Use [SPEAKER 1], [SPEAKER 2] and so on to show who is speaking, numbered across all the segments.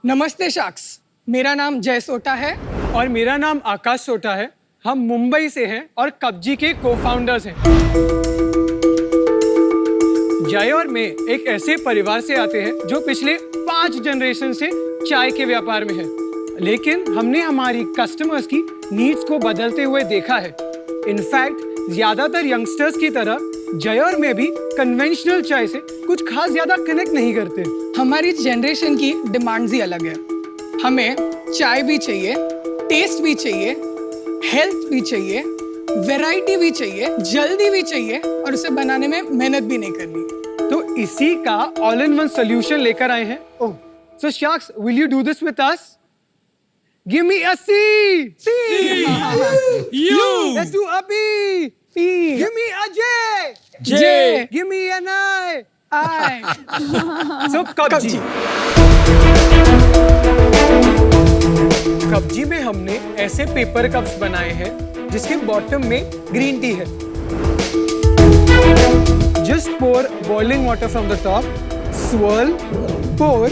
[SPEAKER 1] नमस्ते शाक्स, मेरा नाम जय सोटा है
[SPEAKER 2] और मेरा नाम आकाश सोटा है। हम मुंबई से हैं और कब्जी के को-फाउंडर्स हैं। जय और मैं एक ऐसे परिवार से आते हैं जो पिछले 5 जनरेशन से चाय के व्यापार में है, लेकिन हमने हमारी कस्टमर्स की नीड्स को बदलते हुए देखा है। इनफैक्ट ज्यादातर यंगस्टर्स की तरह जय और मैं भी कन्वेंशनल चाय से कुछ खास ज्यादा कनेक्ट नहीं करते।
[SPEAKER 1] हमारी जनरेशन की डिमांड्स ही अलग है। हमें चाय भी चाहिए, टेस्ट भी चाहिए, हेल्थ भी चाहिए, वैरायटी भी चाहिए, जल्दी भी चाहिए और उसे बनाने में मेहनत भी नहीं करनी।
[SPEAKER 2] तो इसी का ऑल इन वन सॉल्यूशन लेकर आए हैं। Oh, so sharks, will you do this with us? Give me a C.
[SPEAKER 3] You.
[SPEAKER 2] Let's do a B. Give me a J.
[SPEAKER 3] J.
[SPEAKER 2] Give me an I.
[SPEAKER 1] I
[SPEAKER 2] so कब्जी। कब्जी में हमने ऐसे paper cups बनाए हैं जिसके bottom में green tea है। Just pour boiling water from the top, swirl, pour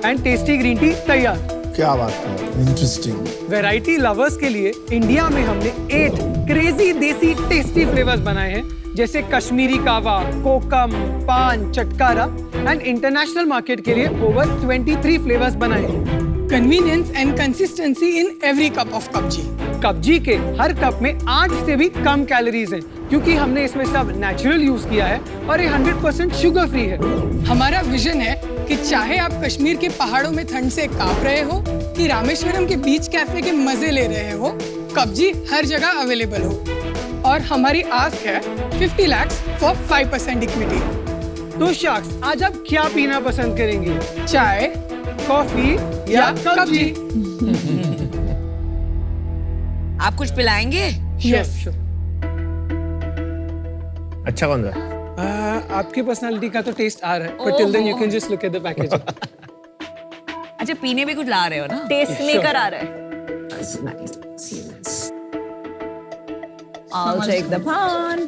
[SPEAKER 2] and tasty green tea तैयार।
[SPEAKER 4] क्या बात है, इंटरेस्टिंग।
[SPEAKER 2] वैरायटी लवर्स के लिए इंडिया में हमने 8 क्रेजी देसी टेस्टी फ्लेवर्स बनाए हैं, जैसे कश्मीरी कावा, कोकम, पान, चटकारा एंड इंटरनेशनल मार्केट के लिए ओवर 23 फ्लेवर्स बनाए हैं।
[SPEAKER 1] Convenience and consistency in every cup of कब्जी।
[SPEAKER 2] कब्जी के हर कप में 8 से भी कम कैलोरीज हैं, क्योंकि हमने इसमें सब नेचुरल यूज किया है और ये 100% शुगर फ्री है।
[SPEAKER 1] हमारा विजन है कि चाहे आप कश्मीर के पहाड़ों में ठंड से कांप रहे हो कि रामेश्वरम के बीच कैफे के मजे ले रहे हो, कब्जी हर जगह अवेलेबल हो। और हमारी आस्क है 50 लाख फॉर 5% इक्विटी।
[SPEAKER 2] तो शार्क्स, आज आप क्या पीना पसंद करेंगे?
[SPEAKER 1] चाय
[SPEAKER 2] कॉफी या कब्जी?
[SPEAKER 5] आप कुछ पिलाएंगे?
[SPEAKER 1] यस।
[SPEAKER 4] अच्छा कौन सा?
[SPEAKER 2] आपकी पर्सनालिटी का तो टेस्ट आ रहा है, but till then you can just look at the packaging.
[SPEAKER 5] अच्छा, पीने भी कुछ ला रहे हो ना?
[SPEAKER 6] टेस्ट मेकर आ रहा है। I'll take the pan.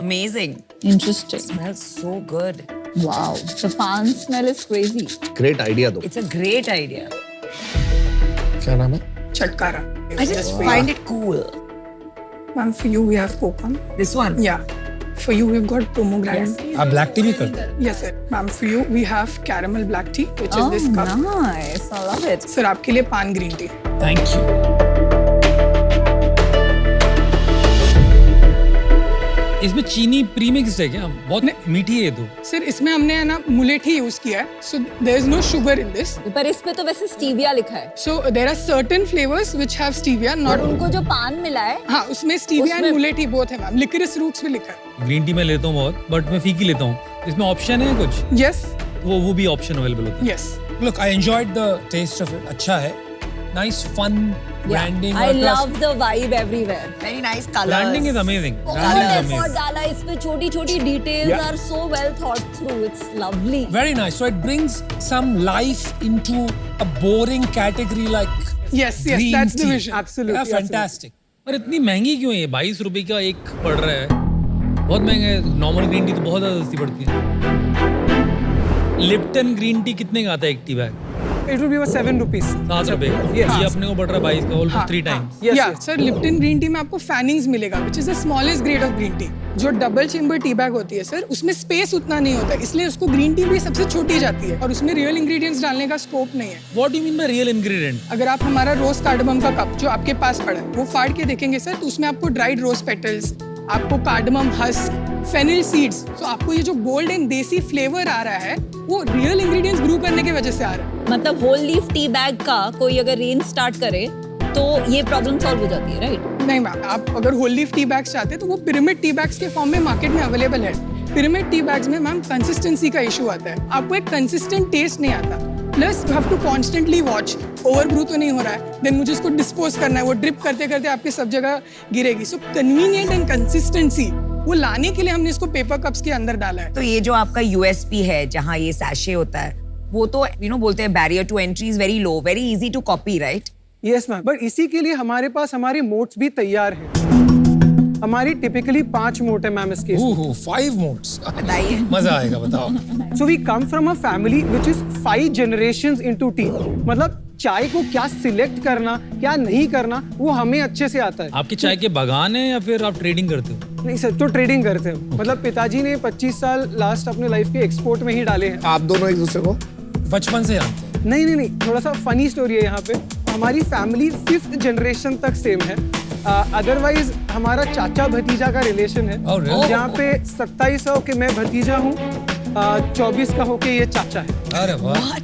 [SPEAKER 5] Amazing.
[SPEAKER 6] Interesting.
[SPEAKER 5] Smells so good.
[SPEAKER 6] Wow. The pan smell is crazy.
[SPEAKER 4] Great idea दो।
[SPEAKER 5] It's a great idea.
[SPEAKER 4] क्या नाम है?
[SPEAKER 1] चटकारा।
[SPEAKER 5] I just find it cool.
[SPEAKER 1] Ma'am, for you we have kokum.
[SPEAKER 5] This one.
[SPEAKER 1] Yeah. For you we've got pomegranate.
[SPEAKER 3] आप black T भी करते हैं?
[SPEAKER 1] Yes sir. Ma'am, for you we have caramel black tea, which is this cup.
[SPEAKER 6] Nice. I love it.
[SPEAKER 1] Sir आपके लिए पान green tea.
[SPEAKER 3] Thank you. इसमें चीनी प्रीमिक्स्ड है क्या? बहुत मीठी है ये तो।
[SPEAKER 1] सर इसमें हमने है ना मुलेठी यूज किया है, so there is no sugar in this.
[SPEAKER 6] पर इस पे तो वैसे स्टीविया लिखा है।
[SPEAKER 1] So there are certain flavors which have stevia, not.
[SPEAKER 6] उनको जो पान मिला है,
[SPEAKER 1] हाँ, उसमें स्टीविया एंड
[SPEAKER 6] उसमें-
[SPEAKER 1] मुलेठी बोथ है मैम। लिकरिस रूट्स भी लिखा है।
[SPEAKER 3] ग्रीन टी मैं लेता हूँ बहुत, बट मैं फीकी लेता हूँ। इसमें ऑप्शन है कुछ?
[SPEAKER 1] Yes,
[SPEAKER 3] वो भी ऑप्शन अवेलेबल होता है।
[SPEAKER 1] yes.
[SPEAKER 7] Look, I enjoyed the taste of it. अच्छा है, nice fun branding.
[SPEAKER 6] I
[SPEAKER 7] और plus
[SPEAKER 6] love the vibe everywhere.
[SPEAKER 5] Very nice colors.
[SPEAKER 3] Branding is amazing.
[SPEAKER 6] बहुत एफर्ट डाला इसमें, छोटी-छोटी details are so well thought through. It's lovely.
[SPEAKER 7] very nice. So it brings some life into a boring category like
[SPEAKER 1] Yes, yes,
[SPEAKER 7] green
[SPEAKER 1] that's the
[SPEAKER 7] tea.
[SPEAKER 1] vision.
[SPEAKER 2] Absolutely,
[SPEAKER 7] Yeah, fantastic.
[SPEAKER 3] पर इतनी महंगी क्यों है ये? 22 रुपए का एक पड़ रहा है, बहुत महंगा है। नॉर्मल ग्रीन टी तो बहुत ज्यादा सस्ती पड़ती है। लिप्टन ग्रीन टी कितने का आता है एक tea bag?
[SPEAKER 2] It will be about 7 rupees.
[SPEAKER 3] 7 रुपए का।
[SPEAKER 2] Yes.
[SPEAKER 3] ये अपने को पड़ रहा है 22 का, almost 3 times.
[SPEAKER 2] Yes,
[SPEAKER 1] Yeah,
[SPEAKER 2] yes.
[SPEAKER 1] sir, Lipton green tea में आपको फैनिंग्स मिलेगा, which is the smallest grade of green tea. जो डबल चेम्बर टी बैग होती है सर, उसमें स्पेस उतना नहीं होता, इसलिए उसको ग्रीन टी भी सबसे छोटी जाती है और उसमें रियल इंग्रेडिएंट्स डालने का स्कोप नहीं है।
[SPEAKER 3] What do you mean by real ingredient?
[SPEAKER 1] अगर आप हमारा रोज कार्डमम का कप जो आपके पास पड़ा है वो फाड़ के देखेंगे सर, तो उसमें आपको ड्राइड रोज पेटल्स, आपको कार्डमम हस्क, फेनिल सीड्स, तो आपको ये जो बोल्ड एंड देसी फ्लेवर आ रहा है वो रियल इंग्रेडिएंट्स ब्रू करने की वजह से आ रहा है।
[SPEAKER 6] मतलब होल लीफ टी बैग का कोई अगर रेंज स्टार्ट करे तो ये प्रॉब्लम सॉल्व हो जाती है, राइट?
[SPEAKER 1] नहीं मैम, आप अगर होल लीफ टी बैग्स चाहते हैं तो वो पिरामिड टी बैग्स के फॉर्म में मार्केट में अवेलेबल है। पिरामिड टी बैग्स में मैम कंसिस्टेंसी का इशू आता है, आपको एक कंसिस्टेंट टेस्ट नहीं आता, plus you have to constantly watch over brew तो नहीं हो रहा है, देन मुझे इसको डिस्पोज करना है, वो ड्रिप करते करते आपके सब जगह गिरेगी। सो कन्वीनियंट एंड कंसिस्टेंसी वो लाने के लिए हमने इसको पेपर कप्स के अंदर डाला है।
[SPEAKER 5] तो ये जो आपका यूएसपी है, जहाँ ये सैशे होता है, वो तो बोलते हैं barrier to entry is very low, very easy to copy, right?
[SPEAKER 2] Yes, मैम, बट इसी के लिए हमारे पास हमारे मोड्स भी तैयार हैं। हमारी टिपिकली 5 मोट है मैम इसके।
[SPEAKER 7] Ooh, 5 modes.
[SPEAKER 5] बताइए।
[SPEAKER 7] मजा आएगा, बताओ।
[SPEAKER 2] So we come from a family which is 5 generations into tea. मतलब चाय को क्या सिलेक्ट करना, क्या नहीं करना, वो हमें अच्छे से आता है।
[SPEAKER 3] आपके चाय के बागान है या फिर आप ट्रेडिंग करते हो?
[SPEAKER 2] नहीं सर, तो ट्रेडिंग करते हैं। मतलब पिताजी ने 25 साल लास्ट अपने लाइफ के एक्सपोर्ट में ही डाले हैं।
[SPEAKER 4] आप दोनों एक दूसरे को
[SPEAKER 7] बचपन से जानते हैं।
[SPEAKER 2] नहीं, थोड़ा सा फनी स्टोरी है यहाँ पे। हमारी फैमिली 5th जनरेशन तक सेम है। अदरवाइज हमारा चाचा भतीजा का रिलेशन है,
[SPEAKER 7] Oh, really?
[SPEAKER 2] जहाँ पे 2700 के मैं भतीजा हूँ, 24 का होके ये चाचा है।
[SPEAKER 7] अरे वाह।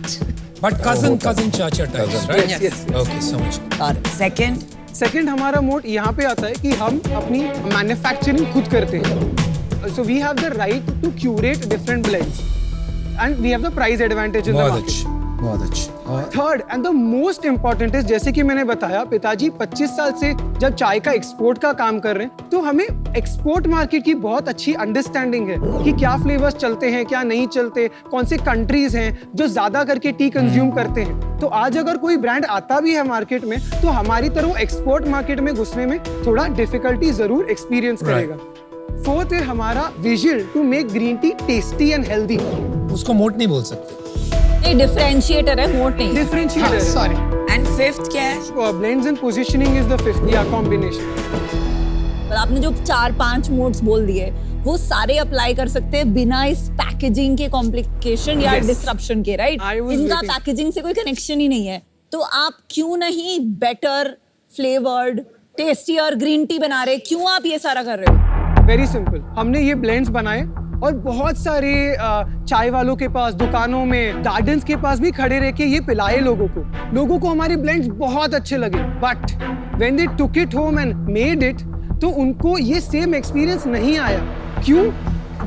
[SPEAKER 7] But cousin चाचा types, right?
[SPEAKER 2] Yes, yes.
[SPEAKER 7] Okay, समझ।
[SPEAKER 5] और सेकंड
[SPEAKER 2] सेकंड हमारा मोड यहाँ पे आता है कि हम अपनी मैन्युफैक्चरिंग खुद करते हैं। So we have the right to curate different blends and we have the price advantage in the
[SPEAKER 7] बहुत
[SPEAKER 2] मार्केट।
[SPEAKER 7] अच्छी, बहुत अच्छी। और
[SPEAKER 2] third and the most important is, जैसे कि मैंने बताया, पिताजी 25 साल से जब चाय का एक्सपोर्ट का काम कर रहे हैं, तो हमें एक्सपोर्ट मार्केट की बहुत अच्छी अंडरस्टैंडिंग है कि क्या फ्लेवर्स चलते हैं, क्या नहीं चलते, कौन से कंट्रीज हैं जो ज्यादा करके टी कंज्यूम करते हैं। तो आज अगर कोई ब्रांड आता भी है मार्केट में, तो हमारी तरह एक्सपोर्ट मार्केट में घुसने में थोड़ा डिफिकल्टी जरूर एक्सपीरियंस करेगा। फोर्थ है हमारा vision to make green tea tasty and healthy.
[SPEAKER 7] उसको मोट नहीं बोल सकते।
[SPEAKER 6] ये डिफरेंशिएटर है, मोट नहीं।
[SPEAKER 2] डिफरेंशिएटर।
[SPEAKER 1] सॉरी,
[SPEAKER 5] एंड फिफ्थ क्या है?
[SPEAKER 2] Blends and positioning is the fifth या कॉम्बिनेशन।
[SPEAKER 6] पर आपने जो 4-5 मोड्स बोल दिए, वो सारे अप्लाई कर सकते हैं बिना इस पैकेजिंग के कॉम्प्लिकेशन या
[SPEAKER 2] Yes.
[SPEAKER 6] डिसरप्शन के, राइट?
[SPEAKER 2] I was
[SPEAKER 6] इनका
[SPEAKER 2] waiting.
[SPEAKER 6] पैकेजिंग से कोई कनेक्शन ही नहीं है, तो आप क्यों नहीं better flavoured tastier green tea बना रहे? क्यों आप ये सारा कर रहे हो?
[SPEAKER 2] वेरी सिंपल, हमने ये ब्लेंड्स बनाए और बहुत सारे चाय वालों के पास, दुकानों में, गार्डन्स के पास भी खड़े रह के ये पिलाए लोगों को हमारे ब्लेंड्स बहुत अच्छे लगे। But when they took it home and made it, तो उनको ये सेम एक्सपीरियंस नहीं आया। क्यों?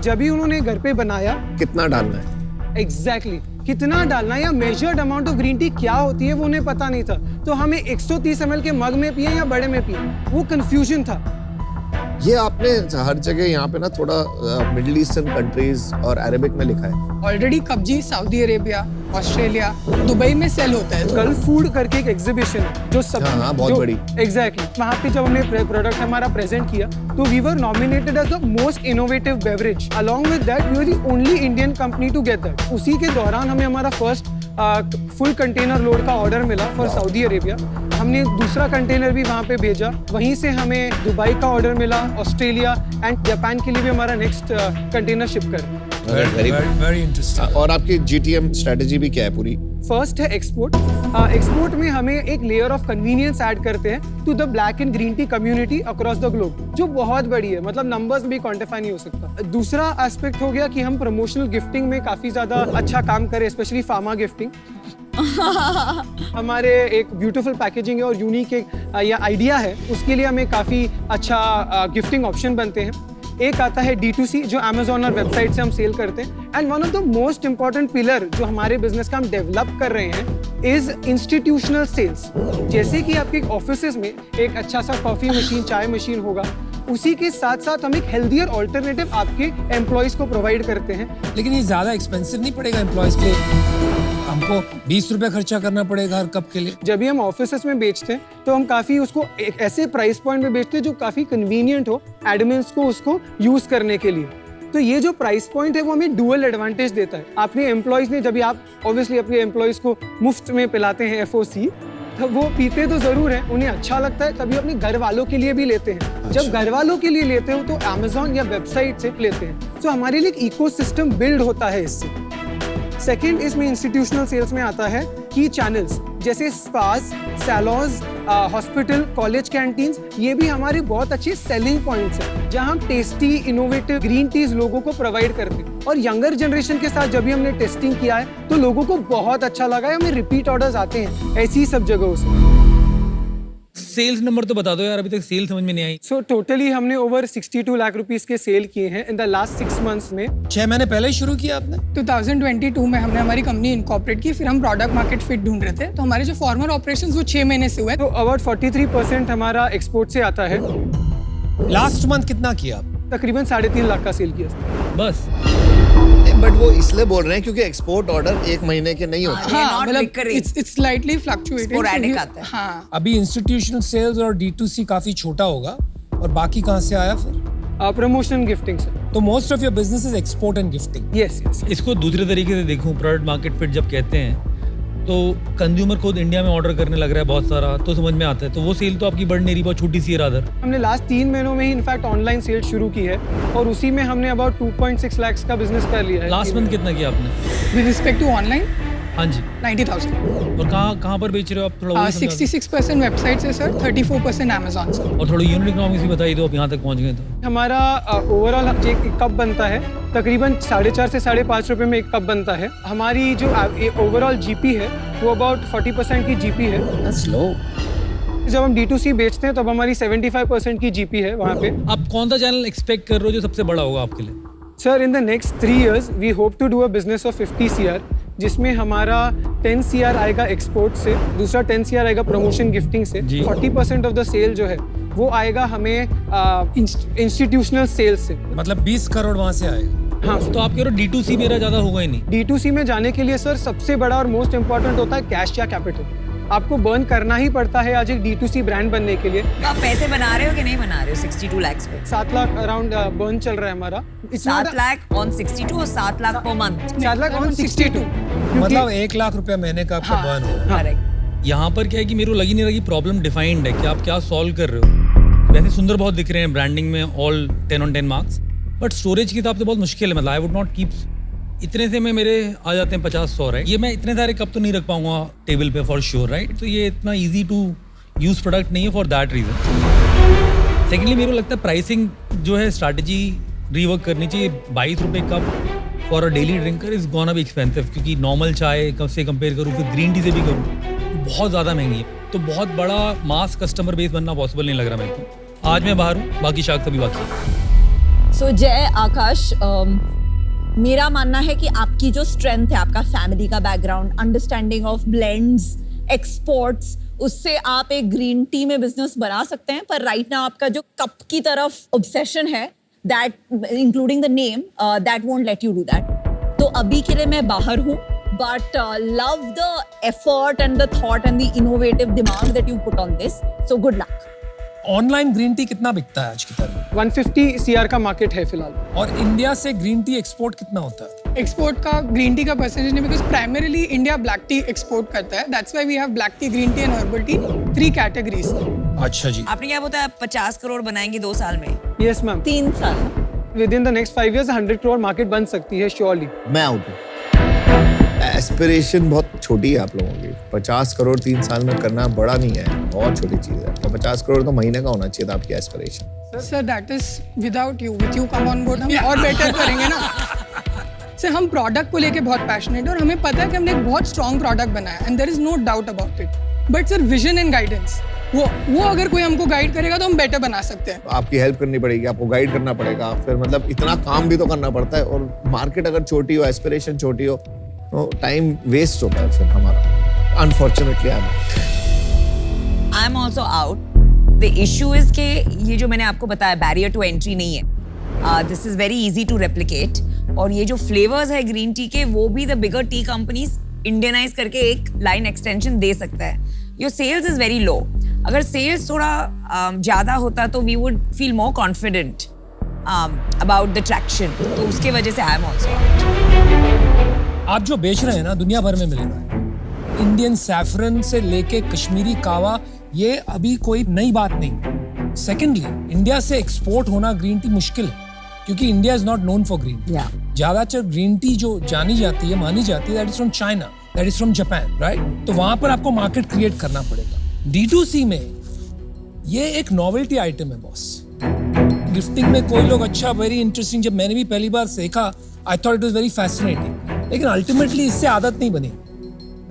[SPEAKER 2] जब भी उन्होंने घर पे बनाया,
[SPEAKER 4] कितना डालना है?
[SPEAKER 2] एग्जैक्टली कितना डालना या measured amount of green tea क्या होती है वो उन्हें पता नहीं था। तो हमें 130 ml के मग में पिए या बड़े में पिए, वो कंफ्यूजन था।
[SPEAKER 4] ये आपने हर जगह यहाँ पे ना थोड़ा मिडिल ईस्टर्न कंट्रीज और अरेबिक में लिखा है।
[SPEAKER 1] ऑलरेडी कब्जी सऊदी अरेबिया, ऑस्ट्रेलिया, दुबई में सेल होता है।
[SPEAKER 2] गल्फ फूड करके एक एग्जीबिशन है जो सब
[SPEAKER 4] हाँ, बहुत बड़ी।
[SPEAKER 2] एग्जैक्टली वहाँ पे जब हमने प्रोडक्ट हमारा प्रेजेंट किया, तो we were nominated as the most innovative beverage. Along with that we were the only Indian company to get that. उसी के दौरान हमें हमारा फर्स्ट फुल कंटेनर लोड का ऑर्डर मिला फॉर सऊदी अरेबिया। हमने दूसरा कंटेनर भी वहाँ पे भेजा, वहीं से हमें दुबई का ऑर्डर मिला, ऑस्ट्रेलिया एंड जापान के लिए भी हमारा नेक्स्ट कंटेनर शिप कर।
[SPEAKER 7] Very interesting.
[SPEAKER 4] और आपकी GTM स्ट्रेटजी भी क्या है पूरी?
[SPEAKER 2] फर्स्ट है एक्सपोर्ट। एक्सपोर्ट में हमें एक लेयर ऑफ कन्वीनियंस ऐड करते हैं to the black and green tea community across the globe, जो बहुत बड़ी है, मतलब नंबर्स भी क्वांटिफाई नहीं हो सकता। दूसरा एस्पेक्ट हो गया कि हम प्रमोशनल गिफ्टिंग में काफी ज्यादा अच्छा काम करें, स्पेशली फार्मा गिफ्टिंग। हमारे एक ब्यूटीफुल पैकेजिंग है और यूनिक एक या आइडिया है, उसके लिए हमें काफी अच्छा गिफ्टिंग ऑप्शन बनते हैं। एक आता है D2C, जो Amazon और वेबसाइट से हम सेल करते हैं। And one of the most important pillar जो हमारे बिजनेस का हम डेवलप कर रहे हैं इज इंस्टीट्यूशनल सेल्स। जैसे कि आपके ऑफिसेज में एक अच्छा सा कॉफी मशीन, चाय मशीन होगा, उसी के साथ साथ हम एक हेल्दियर ऑल्टरनेटिव आपके एम्प्लॉयज को प्रोवाइड करते हैं।
[SPEAKER 7] लेकिन ये ज्यादा एक्सपेंसिव नहीं पड़ेगा एम्प्लॉयज के लिए? हमको 20 रुपए खर्चा करना पड़ेगा हर कप के लिए।
[SPEAKER 2] जब भी हम ऑफिसेस में बेचते हैं, तो हम काफी उसको एक ऐसे प्राइस पॉइंट में बेचते हैं जो काफी कन्वीनियंट हो एडमिन्स को उसको यूज करने के लिए। तो ये जो प्राइस पॉइंट है वो हमें डुअल एडवांटेज देता है। अपने एम्प्लॉयज ने, जब आप ऑब्वियसली अपने एम्प्लॉयज को मुफ्त में पिलाते हैं FOC, तब वो पीते तो जरूर है, उन्हें अच्छा लगता है, तभी अपने घर वालों के लिए भी लेते हैं। जब घर वालों के लिए लेते हो तो Amazon या वेबसाइट से लेते हैं। तो हमारे लिए एक इकोसिस्टम बिल्ड होता है इससे। सेकेंड, इसमें इंस्टीट्यूशनल सेल्स में आता है की चैनल्स, जैसे स्पास, सैलॉन्स, हॉस्पिटल, कॉलेज कैंटीन्स। ये भी हमारे बहुत अच्छे सेलिंग पॉइंट्स हैं, जहां हम टेस्टी, इनोवेटिव ग्रीन टीज लोगों को प्रोवाइड करते हैं। और यंगर जनरेशन के साथ जब भी हमने टेस्टिंग किया है, तो लोगों को बहुत अच्छा लगा है। हमें रिपीट ऑर्डर्स आते हैं ऐसी सब जगहों से।
[SPEAKER 3] सेल्स नंबर तो बता दो यार, अभी तक सेल समझ में नहीं आई।
[SPEAKER 2] सो टोटली हमने ओवर 62 लाख रुपीस के सेल किए हैं इन द लास्ट 6 months में।
[SPEAKER 7] 6 महीने पहले ही शुरू किया आपने?
[SPEAKER 1] 2022 में हमने हमारी कंपनी इनकॉर्पोरेट की, फिर हम प्रोडक्ट मार्केट फिट ढूंढ रहे थे। तो हमारे जो फॉर्मर ऑपरेशंस वो 6 महीने से हुए।
[SPEAKER 2] तो अबाउट 43% हमारा एक्सपोर्ट से आता है।
[SPEAKER 7] लास्ट मंथ कितना किया?
[SPEAKER 2] तकरीबन 3.5 लाख का सेल किया।
[SPEAKER 3] बस
[SPEAKER 4] बट वो इसलिए बोल रहे हैं क्योंकि एक्सपोर्ट ऑर्डर 1 महीने के नहीं होते।
[SPEAKER 1] हाँ,
[SPEAKER 5] not
[SPEAKER 1] मतलब
[SPEAKER 5] recurring.
[SPEAKER 1] it's slightly fluctuating.
[SPEAKER 5] Sporadic
[SPEAKER 1] So
[SPEAKER 5] आता है।
[SPEAKER 1] हाँ,
[SPEAKER 7] अभी इंस्टीट्यूशनल सेल्स और D2C काफी छोटा होगा, और बाकी कहाँ से आया फिर?
[SPEAKER 2] Promotion gifting sir.
[SPEAKER 7] तो most of your business is export and gifting.
[SPEAKER 2] Yes yes.
[SPEAKER 3] इसको दूसरे तरीके से देखूं, प्रोडक्ट मार्केट फिट जब कहते हैं तो कंज्यूमर खुद इंडिया में ऑर्डर करने लग रहा है बहुत सारा, तो समझ में आता है। तो वो सेल तो आपकी बढ़ नहीं रही, बहुत छोटी सी है रादर।
[SPEAKER 2] हमने लास्ट 3 महीनों में ही इनफैक्ट ऑनलाइन सेल शुरू की है और उसी में हमने अबाउट 2.6 लाख का बिजनेस कर लिया है।
[SPEAKER 3] लास्ट मंथ कितना किया आपने?
[SPEAKER 1] विद रिस्पेक्ट टू ऑनलाइन
[SPEAKER 3] हाँ जी।
[SPEAKER 1] 90,000।
[SPEAKER 3] और कहाँ पर बेच रहे हो आप? थोड़ा वो भी समझा दो।
[SPEAKER 1] 66% वेबसाइट से सर, 34% अमेजोन से।
[SPEAKER 3] और थोड़ा यूनिट इकोनॉमिक्स भी बताइए दो, आप यहाँ तक पहुँच गए तो।
[SPEAKER 2] हमारा ओवरऑल एक कप बनता है तकरीबन 4.5 से 5.5 रुपए में एक कप बनता है। हमारी जो ओवरऑल जीपी है वो अबाउट 40% की जीपी है।
[SPEAKER 7] दैट्स लो।
[SPEAKER 2] जब हम D2C बेचते हैं तब हमारी 75% की जीपी है वहाँ पे।
[SPEAKER 3] आप कौन सा चैनल एक्सपेक्ट कर रहे हो जो सबसे बड़ा होगा आपके लिए?
[SPEAKER 2] Sir in the next 3 years we hope to do a business of 50 CR, जिसमें हमारा 10 CR आएगा एक्सपोर्ट से, दूसरा 10 CR आएगा प्रमोशन गिफ्टिंग से,
[SPEAKER 3] जी।
[SPEAKER 2] 40% ऑफ द सेल जो है वो आएगा हमें इंस्टीट्यूशनल सेल से।
[SPEAKER 7] मतलब 20 करोड़ वहाँ से आएगा।
[SPEAKER 2] हाँ,
[SPEAKER 3] तो आप कह रहे हो D2C मेरा ज़्यादा होगा ही नहीं?
[SPEAKER 2] D2C में जाने के लिए सर सबसे बड़ा और मोस्ट इम्पोर्टेंट होता है कैश या कैपिटल। आपको बर्न करना ही पड़ता है आज एक D2C ब्रांड बनने के लिए।
[SPEAKER 5] तो आप पैसे बना रहे हो कि नहीं बना रहे हो 62 lakhs पे?
[SPEAKER 2] 7 लाख अराउंड बर्न चल रहा है हमारा।
[SPEAKER 5] 7 लाख ऑन 62 और 7 lakh per month.
[SPEAKER 2] 7 lakh on 62।
[SPEAKER 7] मतलब 1 लाख रुपया महीने का आपका बर्न होगा।
[SPEAKER 5] करेक्ट।
[SPEAKER 3] यहाँ पर क्या है कि मेरे को लग ही नहीं रहा कि प्रॉब्लम डिफाइंड है कि आप क्या सॉल्व कर रहे हो। वैसे सुंदर बहुत दिख रहे हैं, ब्रांडिंग में all 10 on 10 marks, but storage की हिसाब से बहुत मुश्किल है। मतलब आई वुड नॉट कीप इतने से में मेरे आ जाते हैं 50-100, राइट? ये मैं इतने सारे कप तो नहीं रख पाऊंगा टेबल पे फॉर श्योर, राइट? तो ये इतना इजी टू यूज प्रोडक्ट नहीं है फॉर दैट रीजन। सेकेंडली मेरे को लगता है प्राइसिंग जो है स्ट्रैटेजी रिवर्क करनी चाहिए। 22 रुपये cup for a daily drinker is gonna be expensive, क्योंकि नॉर्मल चाय कब से कंपेयर करूँ, फिर ग्रीन टी से भी करूँ, बहुत ज़्यादा महंगी है। तो बहुत बड़ा मास कस्टमर बेस बनना पॉसिबल नहीं लग रहा मेरे को। आज मैं बाहर हूँ, बाकी शायद सभी बाकी है।
[SPEAKER 6] सो जय आकाश, मेरा मानना है कि आपकी जो स्ट्रेंथ है, आपका फैमिली का background, understanding of blends, exports, उससे आप एक ग्रीन टी में बिजनेस बना सकते हैं। पर राइट नाउ आपका जो कप की तरफ ऑब्सेशन है, that including the name, that won't let you do that. तो अभी के लिए मैं बाहर हूँ, but love the effort and the thought and the innovative demand that you put on this. So good luck.
[SPEAKER 7] Online green tea कितना बिकता है आज की तारीख?
[SPEAKER 2] 150 CR का मार्केट है फिलहाल।
[SPEAKER 7] और इंडिया से ग्रीन टी एक्सपोर्ट कितना होता है?
[SPEAKER 1] एक्सपोर्ट का ग्रीन टी का परसेंटेज नहीं, because primarily India black tea export करता है। That's why we have black tea, green tea and herbal tea, 3 categories.
[SPEAKER 7] अच्छा जी।
[SPEAKER 5] आपने क्या बोला 50 करोड़ बनाएंगे 2 साल में?
[SPEAKER 2] Yes ma'am.
[SPEAKER 6] 3 साल।
[SPEAKER 2] With in the next 5 years 100 crore market बन सकती है श्योरली।
[SPEAKER 4] मैं आउट हूँ। एस्पिरेशन बहुत छोटी है आप लोगों की। 50 करोड़ 3 साल में करना बड़ा नहीं है, बहुत छोटी चीज है। तो 50 करोड़ तो महीने का होना चाहिए था आपकी aspiration.
[SPEAKER 1] Sir that is without you, with you come on board हम और बेटर करेंगे ना। सर हम प्रोडक्ट को लेके बहुत पैशनेट है और हमें पता है कि हमने एक बहुत स्ट्रॉन्ग प्रोडक्ट बनाया and there is no doubt about it. But sir vision and guidance, वो अगर कोई हमको गाइड करेगा तो हम बेटर बना सकते हैं।
[SPEAKER 4] आपकी हेल्प करनी पड़ेगी, आपको गाइड करना पड़ेगा, फिर मतलब इतना काम भी तो करना पड़ता है। और मार्केट अगर छोटी हो, एस्पिरेशन छोटी हो, तो टाइम वेस्ट होता है फिर हमारा। Unfortunately I
[SPEAKER 5] am also out. The issue is के ये जो मैंने आपको बताया बैरियर टू एंट्री नहीं है, this is very easy to replicate. और ये जो फ्लेवर्स है ग्रीन टी के, वो भी the bigger tea companies Indianize करके एक लाइन एक्सटेंशन दे सकता है। Your sales is very low. अगर सेल्स थोड़ा ज्यादा होता तो we would feel more confident about the traction. तो उसके वजह से आई एम ऑल्सो आउट।
[SPEAKER 7] आप जो बेच रहे हैं ना, दुनिया भर में मिलेगा। इंडियन सैफरन से लेके कश्मीरी कावा, ये अभी कोई नई बात नहीं। सेकेंडली, इंडिया से एक्सपोर्ट होना ग्रीन टी मुश्किल है, क्योंकि India is not known for green tea. ज्यादातर ग्रीन टी जो जानी जाती है, मानी जाती है, that is from China, that is from Japan, right? तो वहां पर आपको मार्केट क्रिएट करना पड़ेगा। D2C में ये एक नॉवेल्टी आइटम है बॉस। गिफ्टिंग में कोई लोग अच्छा, वेरी इंटरेस्टिंग, जब मैंने भी पहली बार सीखा, I thought it was very fascinating, लेकिन अल्टीमेटली इससे आदत नहीं बनी,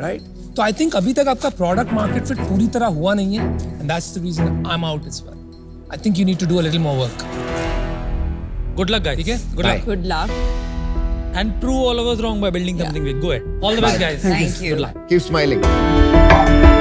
[SPEAKER 7] राइट? तो आई थिंक अभी तक आपका प्रोडक्ट मार्केट फिट पूरी तरह हुआ नहीं है, and that's the reason I am out as well. I think you need to do a little more work.
[SPEAKER 3] Good luck guys. ठीक है, good luck
[SPEAKER 6] Good luck.
[SPEAKER 3] and prove all of us wrong by building something big. Go ahead. All the best guys.
[SPEAKER 5] Thank you.
[SPEAKER 3] Good luck.
[SPEAKER 4] Keep smiling.